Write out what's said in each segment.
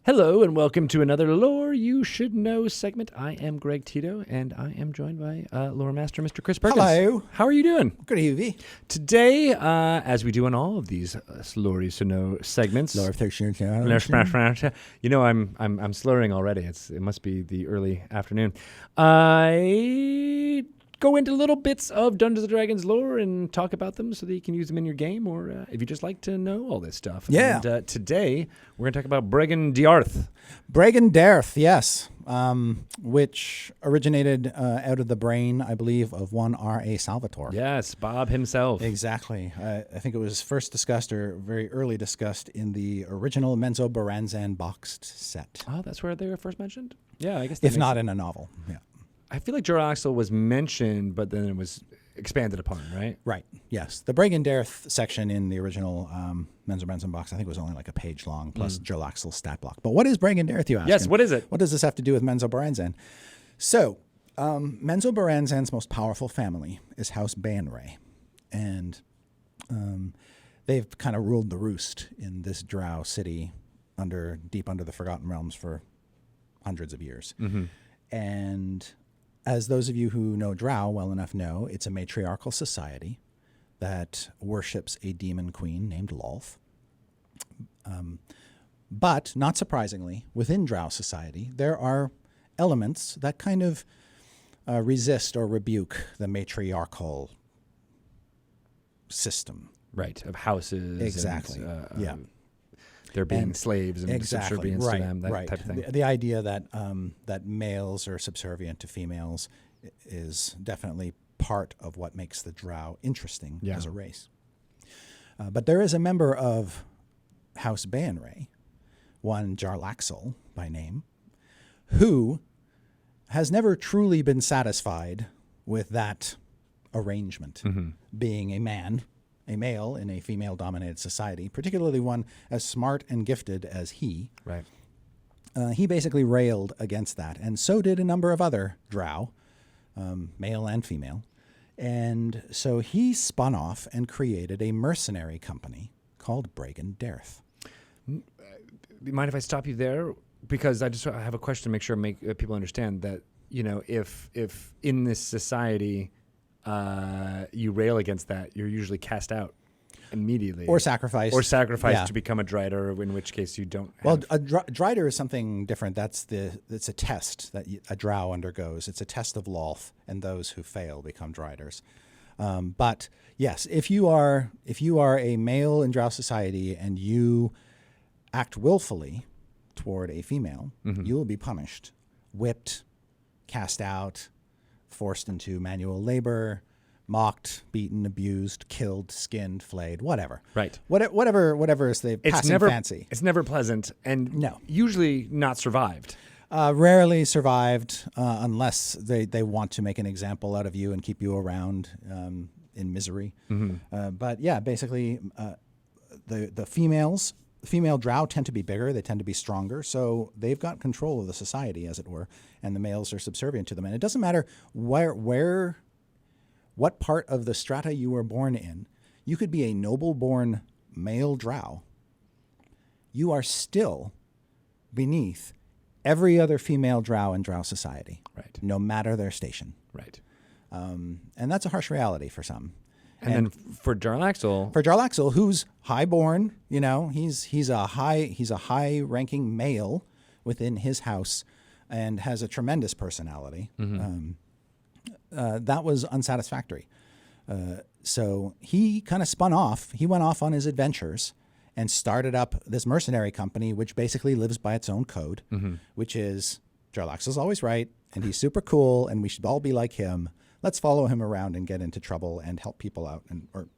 Hello and welcome to another Lore You Should Know segment. I am Greg Tito and I am joined by Lore Master Mr. Chris Perkins. Hello. How are you doing? Good evening. Today, as we do in all of these Lore You Should Know segments, you know I'm slurring already. It must be the early afternoon. I go into little bits of Dungeons & Dragons lore and talk about them so that you can use them in your game, or if you just like to know all this stuff. Yeah. And today, we're going to talk about Bregan D'aerthe. Bregan D'aerthe, yes, which originated out of the brain, I believe, of one R.A. Salvatore. Yes, Bob himself. Exactly. I think it was first discussed, or very early discussed, in the original Menzo Baranzan boxed set. Oh, that's where they were first mentioned? Yeah, I guess. If not in a novel, yeah. I feel like Jarlaxle was mentioned, but then it was expanded upon, right? Right, yes. The Bregan D'aerthe section in the original Menzo Baranzan box, I think, was only like a page long, plus Jarlaxle's stat block. But what is Bregan D'aerthe, you ask? Yes, what is it? What does this have to do with Menzo Baranzan? So, Menzo Baranzan's most powerful family is House Baenre. And they've kind of ruled the roost in this Drow city deep under the Forgotten Realms for hundreds of years. Mm-hmm. And as those of you who know Drow well enough know, it's a matriarchal society that worships a demon queen named Lolth. But, not surprisingly, within Drow society, there are elements that kind of resist or rebuke the matriarchal system. Right, of houses. Exactly, yeah. There being slaves and subservience to them, that type of thing. The idea that that males are subservient to females is definitely part of what makes the Drow interesting as a race. But there is a member of House Baenre, one Jarlaxle by name, who has never truly been satisfied with that arrangement, being a male in a female-dominated society, particularly one as smart and gifted as he. Right. He basically railed against that, and so did a number of other Drow, male and female. And so he spun off and created a mercenary company called Bregan D'aerthe. Mind if I stop you there? Because I have a question to make sure people understand that, you know, if in this society you rail against that, you're usually cast out immediately. Or sacrificed. To become a Drider, in which case you don't have... Well, a Drider is something different. It's a test that a Drow undergoes. It's a test of Lolth, and those who fail become Driders. But yes, if you are a male in Drow society and you act willfully toward a female, you will be punished, whipped, cast out, forced into manual labor, mocked, beaten, abused, killed, skinned, flayed, whatever. Right. Whatever is the passing fancy. It's never pleasant, and usually not survived. Rarely survived unless they want to make an example out of you and keep you around in misery. But yeah, basically the female Drow tend to be bigger, they tend to be stronger, so they've got control of the society, as it were, and the males are subservient to them. And it doesn't matter what part of the strata you were born in. You could be a noble-born male Drow. You are still beneath every other female Drow in Drow society, right? No matter their station, right? And that's a harsh reality for some. And then for Jarlaxle, who's highborn, you know, he's a high-ranking male within his house and has a tremendous personality. That was unsatisfactory. So he kind of spun off. He went off on his adventures and started up this mercenary company, which basically lives by its own code, which is Jarlaxle's always right, and he's super cool, and we should all be like him. Let's follow him around and get into trouble and help people out, or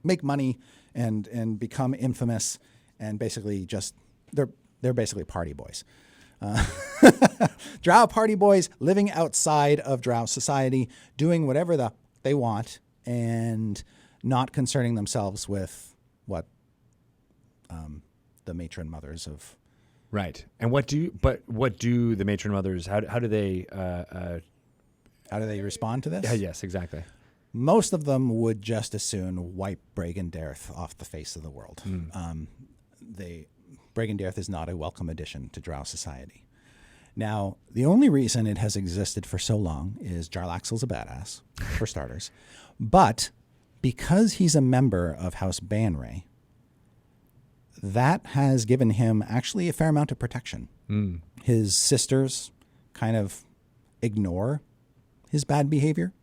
make money and become infamous, and basically they're basically party boys. Drow party boys living outside of Drow society, doing whatever they want, and not concerning themselves with what the matron mothers of. Right. And what do the matron mothers? How do they respond to this? Yes, exactly. Most of them would just as soon wipe Bregan D'aerthe off the face of the world. Bregan D'aerthe is not a welcome addition to Drow society. Now, the only reason it has existed for so long is Jarlaxle's a badass, for starters. But because he's a member of House Baenre, that has given him actually a fair amount of protection. His sisters kind of ignore his bad behavior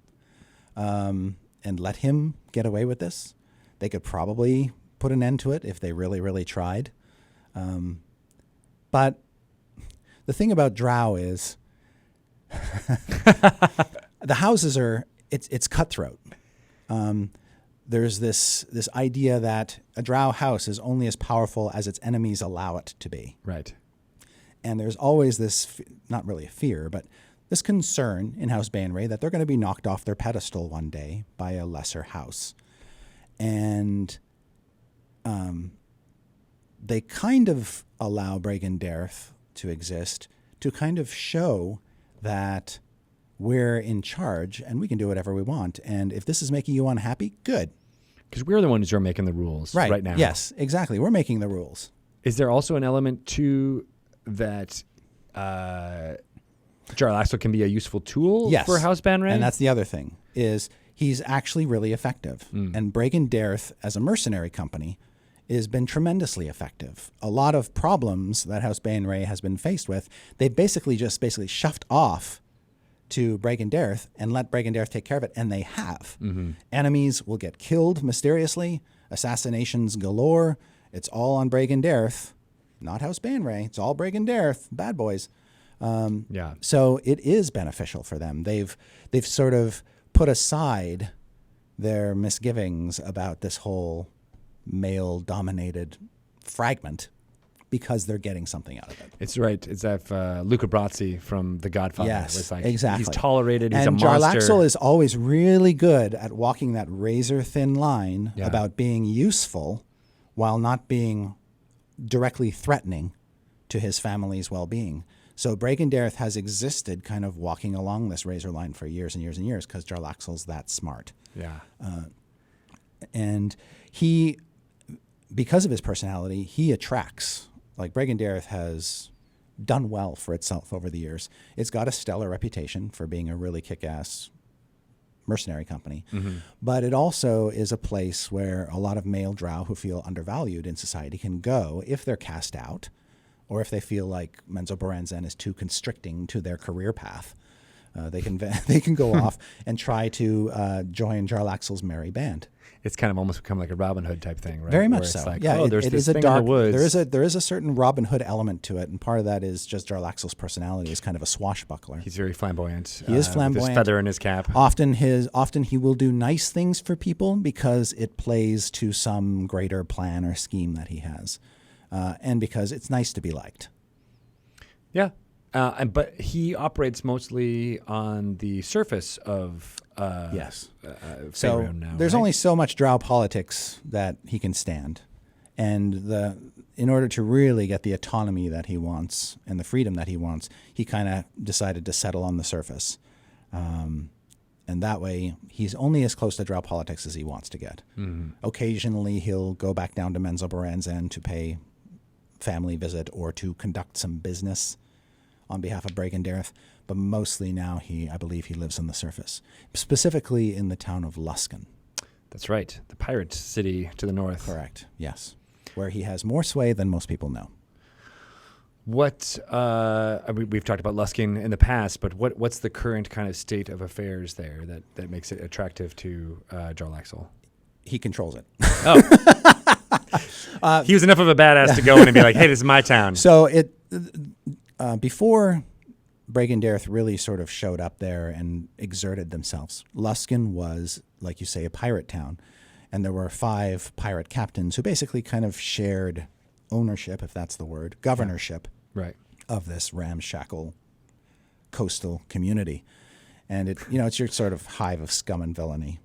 and let him get away with this. They could probably put an end to it if they really, really tried. But the thing about Drow is the houses it's cutthroat. There's this idea that a Drow house is only as powerful as its enemies allow it to be. Right. And there's always this, not really a fear, but this concern in House Baenre that they're going to be knocked off their pedestal one day by a lesser house. And they kind of allow Bregan D'aerthe to exist to kind of show that we're in charge and we can do whatever we want. And if this is making you unhappy, good. Because we're the ones who are making the rules right now. Yes, exactly. We're making the rules. Is there also an element to that Jarlaxle can be a useful tool for House Baenre? And that's the other thing, is he's actually really effective. And Bregan D'aerthe, as a mercenary company, has been tremendously effective. A lot of problems that House Baenre has been faced with, they basically shoved off to Bregan D'aerthe and let Bregan D'aerthe take care of it, and they have. Enemies will get killed mysteriously, assassinations galore. It's all on Bregan D'aerthe, not House Baenre. It's all Bregan D'aerthe, bad boys. So it is beneficial for them. They've sort of put aside their misgivings about this whole male-dominated fragment because they're getting something out of it. It's right. It's that Luca Brasi from The Godfather. Yes, it's like, exactly. He's tolerated. He's and a monster. Jarlaxle is always really good at walking that razor-thin line about being useful while not being directly threatening to his family's well-being. So Bregan D'aerthe has existed kind of walking along this razor line for years and years and years because Jarlaxle's that smart. Yeah. And he, because of his personality, he attracts. Like Bregan D'aerthe has done well for itself over the years. It's got a stellar reputation for being a really kick-ass mercenary company. But it also is a place where a lot of male Drow who feel undervalued in society can go if they're cast out or if they feel like Menzoberranzan is too constricting to their career path. They can go off and try to join Jarlaxle's merry band. It's kind of almost become like a Robin Hood type thing, right? Very much Where so. It's like, yeah, there's it this is a thing dark. in the woods. There is a certain Robin Hood element to it, and part of that is just Jarlaxle's personality is kind of a swashbuckler. He's very flamboyant. He is flamboyant. With his feather in his cap. Often he will do nice things for people because it plays to some greater plan or scheme that he has, and because it's nice to be liked. Yeah. But he operates mostly on the surface of yes. So now, there's only so much Drow politics that he can stand, and in order to really get the autonomy that he wants and the freedom that he wants, he kind of decided to settle on the surface, and that way he's only as close to Drow politics as he wants to get. Occasionally he'll go back down to Menzoberranzan to pay family visit or to conduct some business on behalf of Bregan D'aerthe, but mostly now I believe he lives on the surface, specifically in the town of Luskan. That's right, the pirate city to the north. Correct, yes, where he has more sway than most people know. What we've talked about Luskan in the past, but what's the current kind of state of affairs there that makes it attractive to Jarlaxle? He controls it. Oh, he was enough of a badass to go in and be like, "Hey, this is my town." So before Bregan D'aerthe really sort of showed up there and exerted themselves, Luskan was, like you say, a pirate town. And there were 5 pirate captains who basically kind of shared ownership, if that's the word, governorship of this ramshackle coastal community. And it's your sort of hive of scum and villainy.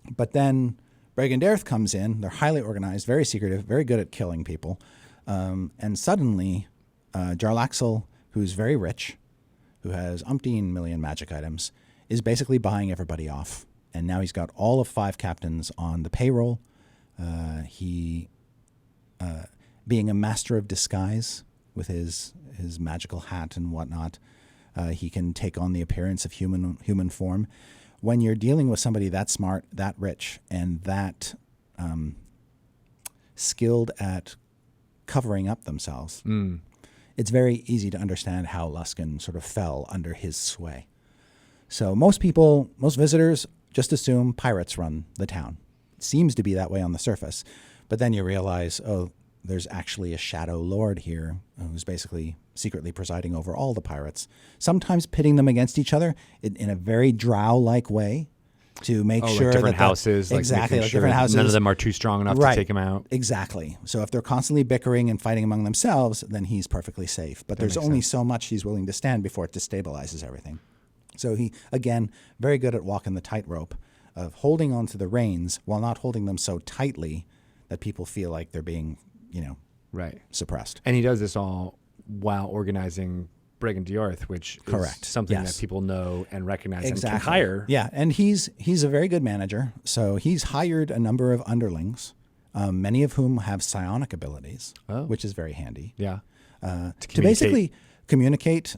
But then Bregan D'aerthe comes in. They're highly organized, very secretive, very good at killing people. And suddenly Jarlaxle, who's very rich, who has umpteen million magic items, is basically buying everybody off. And now he's got all of 5 captains on the payroll. being a master of disguise with his magical hat and whatnot. He can take on the appearance of human form. When you're dealing with somebody that smart, that rich, and that skilled at covering up themselves, it's very easy to understand how Luskan sort of fell under his sway. So most visitors just assume pirates run the town. It seems to be that way on the surface. But then you realize, oh, there's actually a shadow lord here who's basically secretly presiding over all the pirates, sometimes pitting them against each other in a very Drow-like way to make sure like different that houses, exactly, like sure different houses. None of them are too strong enough to take him out. Exactly. So if they're constantly bickering and fighting among themselves, then he's perfectly safe. But there's only so much he's willing to stand before it destabilizes everything. So he, again, very good at walking the tightrope of holding onto the reins while not holding them so tightly that people feel like they're being, suppressed. And he does this all while organizing Bregan D'aerthe, which is something that people know and recognize and can hire. Yeah, and he's a very good manager. So he's hired a number of underlings, many of whom have psionic abilities, which is very handy. Yeah. To basically communicate,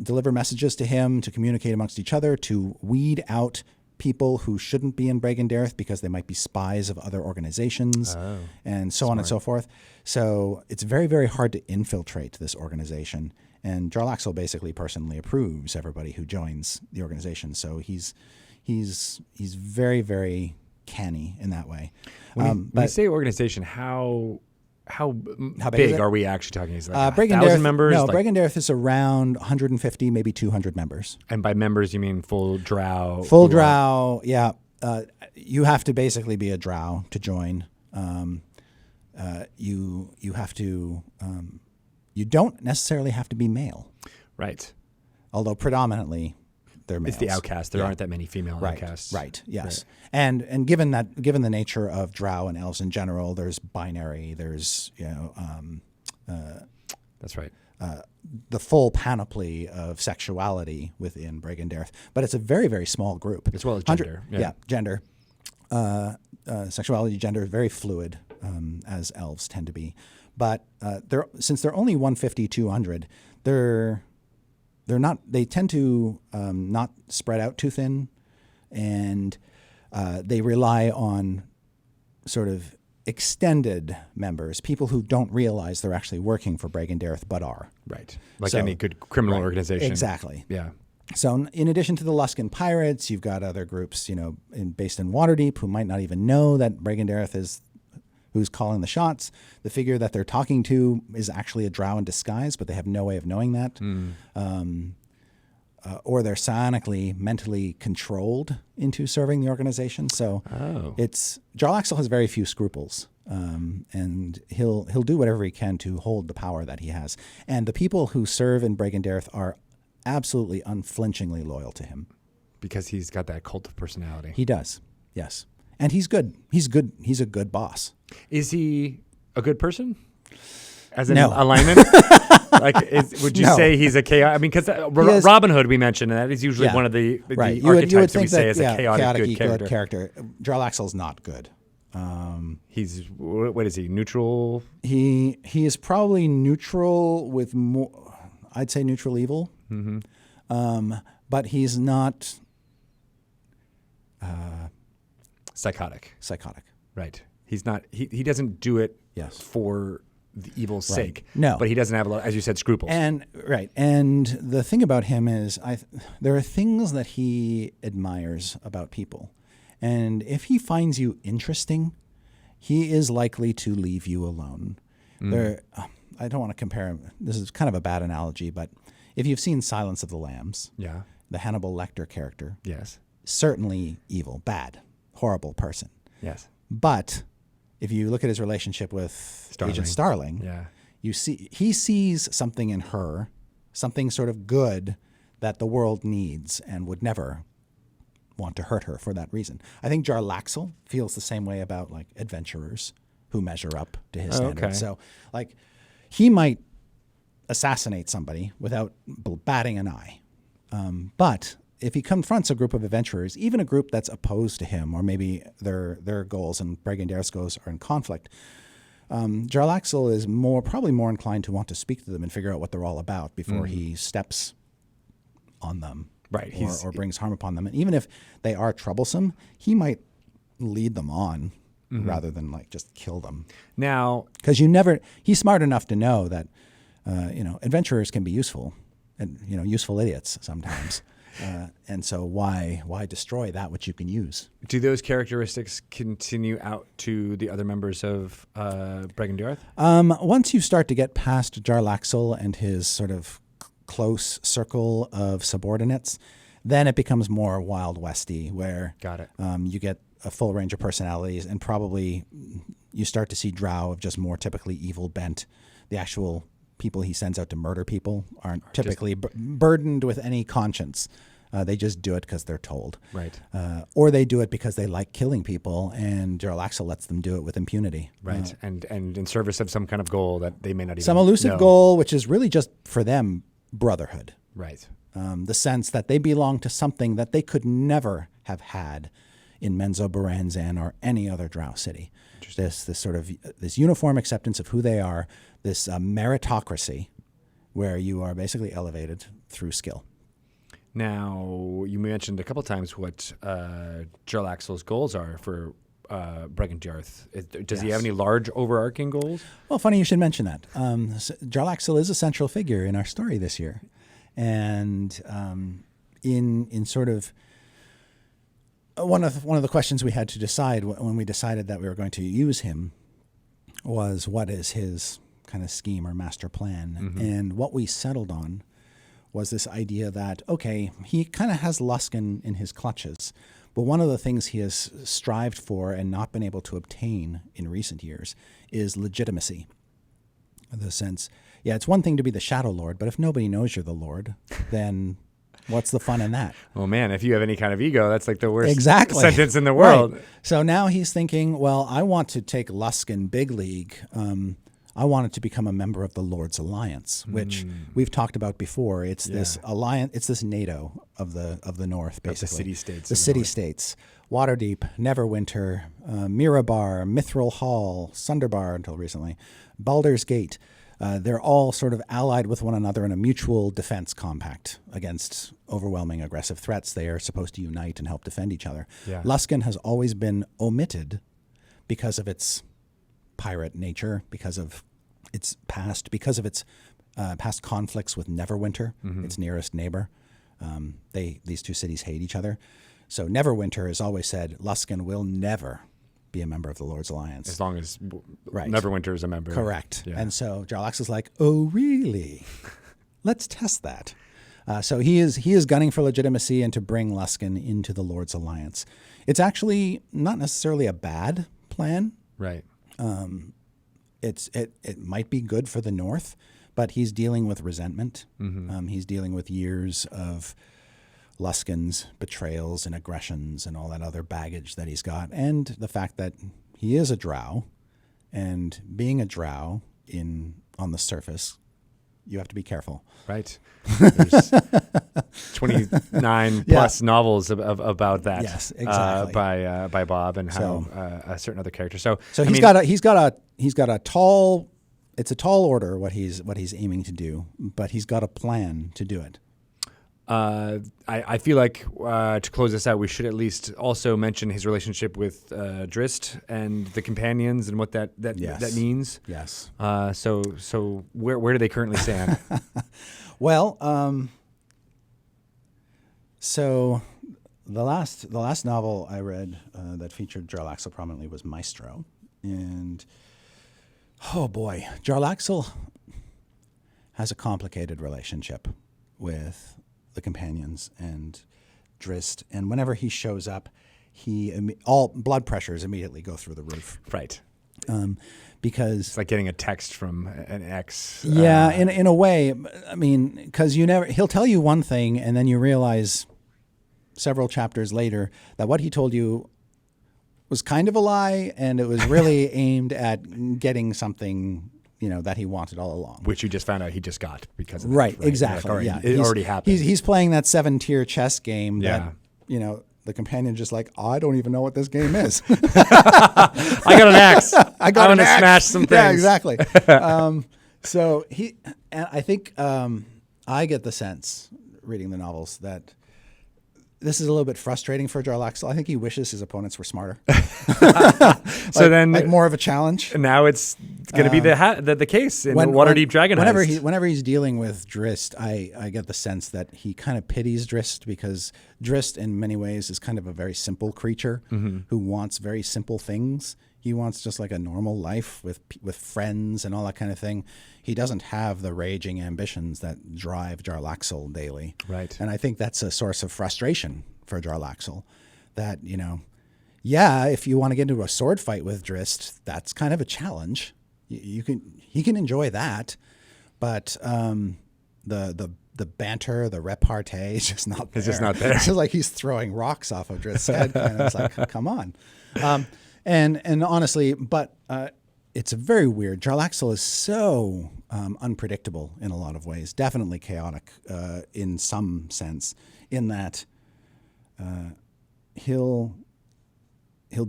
deliver messages to him, to communicate amongst each other, to weed out people who shouldn't be in Bregan D'aerthe because they might be spies of other organizations, and so on and so forth. So it's very, very hard to infiltrate this organization. And Jarlaxle basically personally approves everybody who joins the organization. So he's very, very canny in that way. When you say organization, how big are we actually talking? Is it like Bregan 1,000 members? No, Bregan D'aerthe is around 150, maybe 200 members. And by members, you mean full Drow? Full Drow, yeah. You have to basically be a Drow to join. You have to. You don't necessarily have to be male. Right. Although predominantly they're males. It's the outcast. There aren't that many female outcasts. Right. Yes. Right. And given the nature of Drow and elves in general, there's binary. There's that's right. The full panoply of sexuality within Bregan D'aerthe, but it's a very, very small group. As well as gender. Gender. Sexuality, gender, very fluid, as elves tend to be. But since they're only 150, 200, they're not. They tend to not spread out too thin, and they rely on sort of extended members, people who don't realize they're actually working for Bregan D'aerthe but are. Right, like any good criminal organization. Exactly. Yeah. So in addition to the Luskan pirates, you've got other groups, based in Waterdeep who might not even know that Bregan D'aerthe is who's calling the shots. The figure that they're talking to is actually a Drow in disguise, but they have no way of knowing that. Or they're psionically, mentally controlled into serving the organization. So Jarlaxle has very few scruples, and he'll do whatever he can to hold the power that he has. And the people who serve in Bregan D'aerthe are absolutely unflinchingly loyal to him. Because he's got that cult of personality. He does, yes. And he's good. He's good. He's a good boss. Is he a good person? As in No. alignment? Would you say he's a chaotic? I mean, because Robin Hood, we mentioned, that is usually one of the archetypes that we say as a chaotic good character. Jarlaxle's not good. He's, what is he, neutral? He is probably neutral with more, I'd say neutral evil. Mm-hmm. But he's not... Psychotic. Right. He's not. He doesn't do it for the evil's sake. No. But he doesn't have, as you said, scruples. And the thing about him is, there are things that he admires about people, and if he finds you interesting, he is likely to leave you alone. I don't want to compare him. This is kind of a bad analogy, but if you've seen Silence of the Lambs, the Hannibal Lecter character, certainly evil, bad, horrible person. Yes. But if you look at his relationship with Agent Starling, you see he sees something in her, something sort of good that the world needs, and would never want to hurt her for that reason. I think Jarlaxle feels the same way about like adventurers who measure up to his standards. So like he might assassinate somebody without batting an eye. But if he confronts a group of adventurers, even a group that's opposed to him, or maybe their goals and Bregan D'aerthe's goals are in conflict, Jarlaxle is probably more inclined to want to speak to them and figure out what they're all about before he steps on them, right? Or brings harm upon them. And even if they are troublesome, he might lead them on rather than like just kill them. Now, because he's smart enough to know that adventurers can be useful, and useful idiots sometimes. And so why destroy that which you can use? Do those characteristics continue out to the other members of Bregan D'aerthe? Once you start to get past Jarlaxle and his sort of close circle of subordinates, then it becomes more Wild Westy, where Got it. You get a full range of personalities, and probably you start to see Drow of just more typically evil bent. The actual people he sends out to murder people aren't typically burdened with any conscience. They just do it because they're told. Right. Or they do it because they like killing people, and Jarlaxle lets them do it with impunity. Right. And in service of some kind of goal that they may not even some elusive goal, which is really just for them brotherhood. Right. The sense that they belong to something that they could never have had in Menzoberranzan or any other Drow city. This sort of this uniform acceptance of who they are, this meritocracy, where you are basically elevated through skill. Now, you mentioned a couple times what Jarlaxle's goals are for Bregan D'aerthe. Does he have any large overarching goals? Well, funny you should mention that. Jarlaxle is a central figure in our story this year. And in sort of one of the questions we had to decide when we decided that we were going to use him was, what is his kind of scheme or master plan? Mm-hmm. And what we settled on was this idea that, okay, he kind of has Luskan in his clutches, but one of the things he has strived for and not been able to obtain in recent years is legitimacy. In the sense, it's one thing to be the Shadow Lord, but if nobody knows you're the Lord, then what's the fun in that? Oh, man, if you have any kind of ego, that's like the worst sentence in the world. Right. So now he's thinking, well, I want to take Luskan big league. I want it to become a member of the Lord's Alliance, which we've talked about before. It's this alliance. It's this NATO of the North, basically. The city-states. The city-states. Waterdeep, Neverwinter, Mirabar, Mithril Hall, Sunderbar until recently, Baldur's Gate. They're all sort of allied with one another in a mutual defense compact against overwhelming aggressive threats. They are supposed to unite and help defend each other. Yeah. Luskan has always been omitted because of its pirate nature, because of its past conflicts with Neverwinter, its nearest neighbor. These two cities hate each other. So Neverwinter has always said Luskan will never be a member of the Lord's Alliance. As long as Neverwinter is a member. Correct. Yeah. And so Jarlaxle is like, oh, really? Let's test that. So he is gunning for legitimacy and to bring Luskan into the Lord's Alliance. It's actually not necessarily a bad plan. Right. It might be good for the North, but he's dealing with resentment. Mm-hmm. He's dealing with years of Luskan's betrayals and aggressions and all that other baggage that he's got, and the fact that he is a Drow, and being a Drow on the surface, you have to be careful. Right. There's 29 plus novels about that. Yes, exactly. By Bob and how a certain other character. So he's got a tall. It's a tall order what he's aiming to do, but he's got a plan to do it. I feel like to close this out, we should at least also mention his relationship with Drizzt and the companions and what that means. Yes. So where do they currently stand? Well, so the last novel I read that featured Jarlaxle prominently was Maestro, and oh boy, Jarlaxle has a complicated relationship with the companions and Drizzt, and whenever he shows up, all blood pressures immediately go through the roof. Right. Because it's like getting a text from an ex. Yeah, in a way. I mean, because he'll tell you one thing, and then you realize several chapters later that what he told you was kind of a lie, and it was really aimed at getting something that he wanted all along. Which you just found out he just got because of right, that, right? Exactly. It already happened. He's playing that 7-tier chess game that the companion just like, I don't even know what this game is. I got an axe. I want to smash some things. Yeah, exactly. So and I think I get the sense reading the novels that this is a little bit frustrating for Jarlaxle. I think he wishes his opponents were smarter. So then, like more of a challenge. Now it's going to be the case in Waterdeep Dragon Heist. Whenever he's dealing with Drizzt, I get the sense that he kind of pities Drizzt, because Drizzt in many ways is kind of a very simple creature who wants very simple things. He wants just like a normal life with friends and all that kind of thing. He doesn't have the raging ambitions that drive Jarlaxle daily. Right. And I think that's a source of frustration for Jarlaxle. That, you know, yeah, if you want to get into a sword fight with Drizzt, that's kind of a challenge. He can enjoy that, but the banter, the repartee is just not there. It's just not there. It's just like he's throwing rocks off of Drizzt's head. And it's like, come on. And honestly, but it's very weird. Jarlaxle is so unpredictable in a lot of ways. Definitely chaotic in some sense. In that he'll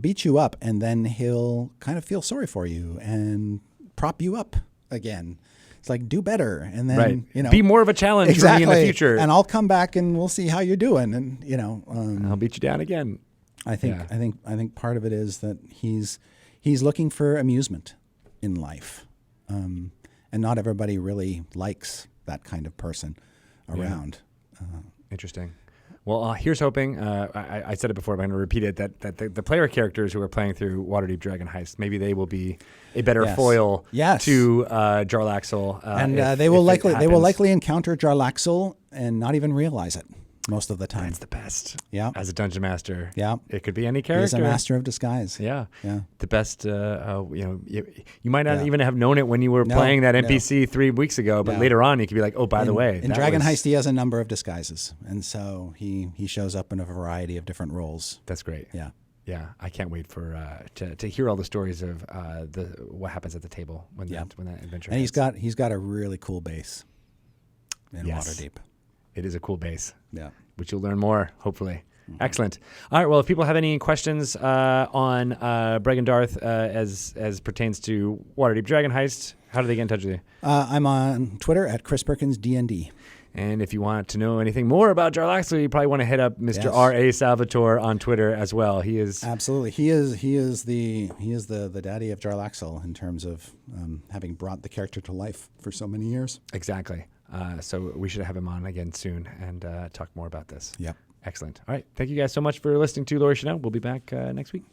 beat you up, and then he'll kind of feel sorry for you and prop you up again. It's like, do better, and then you know, be more of a challenge for me in the future. And I'll come back and we'll see how you're doing, and you know, I'll beat you down again. I think part of it is that he's looking for amusement in life, and not everybody really likes that kind of person around. Interesting. Well, here's hoping. I said it before, but I'm going to repeat it. That the player characters who are playing through Waterdeep Dragon Heist, maybe they will be a better foil to Jarlaxle, and they will likely encounter Jarlaxle and not even realize it. Most of the time. That's the best. Yeah. As a dungeon master. Yeah. It could be any character. He's a master of disguise. Yeah. Yeah. The best, you know, you might not even have known it when you were playing that NPC 3 weeks ago, but later on you could be like, oh, by the way. In Dragon Heist, he has a number of disguises. And so he shows up in a variety of different roles. That's great. Yeah. Yeah. I can't wait for to hear all the stories of what happens at the table when that adventure And he's got a really cool base in Waterdeep. It is a cool base. Yeah. Which you'll learn more, hopefully. Mm-hmm. Excellent. All right. Well, if people have any questions on Bregan D'aerthe as pertains to Waterdeep Dragon Heist, how do they get in touch with you? I'm on Twitter at Chris Perkins DND. And if you want to know anything more about Jarlaxle, you probably want to hit up Mr. R.A. Salvatore on Twitter as well. He is absolutely he is the daddy of Jarlaxle in terms of having brought the character to life for so many years. Exactly. So we should have him on again soon and talk more about this. Yep. Excellent. All right. Thank you guys so much for listening to Lore You Should Know. We'll be back next week.